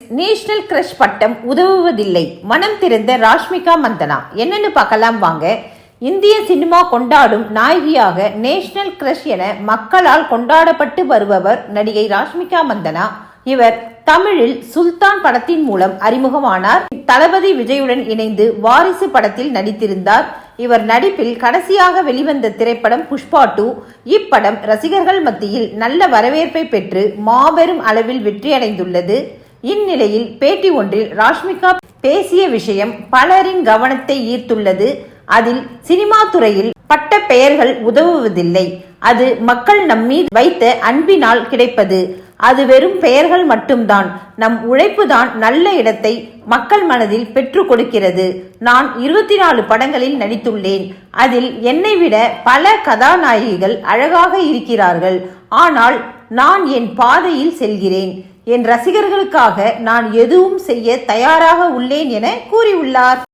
National crush பட்டம் உதவுவதில்லை. மனம் திறந்த ராஷ்மிகா மந்தனா. என்னன்னு பார்க்கலாம் வாங்க. இந்திய சினிமா கொண்டாடும் நாயகியாக நேஷனல் கிரஷ் என மக்களால் கொண்டாடப்பட்டு வருபவர் நடிகை ராஷ்மிகா மந்தனா. இவர் தமிழில் சுல்தான் படத்தின் மூலம் அறிமுகமானார். தளபதி விஜயுடன் இணைந்து வாரிசு படத்தில் நடித்திருந்தார். இவர் நடிப்பில் கடைசியாக வெளிவந்த திரைப்படம் புஷ்பா 2. இப்படம் ரசிகர்கள் மத்தியில் நல்ல வரவேற்பை பெற்று மாபெரும் அளவில் வெற்றியடைந்துள்ளது. இந்நிலையில் பேட்டி ஒன்றில் ராஷ்மிகா பேசிய விஷயம் பலரின் கவனத்தை ஈர்த்துள்ளது. அதில் சினிமா துறையில் பட்ட பெயர்கள் உதவுவதில்லை, அது மக்கள் நம்மீது வைத்த அன்பினால் கிடைப்பது. அது வெறும் பெயர்கள் மட்டும்தான். நம் உழைப்புதான் நல்ல இடத்தை மக்கள் மனதில் பெற்று கொடுக்கிறது. நான் 24 படங்களில் நடித்துள்ளேன். அதில் என்னை விட பல கதாநாயகிகள் அழகாக இருக்கிறார்கள். ஆனால் நான் என் பாதையில் செல்கிறேன். என் ரசிகர்களுக்காக நான் எதுவும் செய்ய தயாராக உள்ளேன் என கூறியுள்ளார்.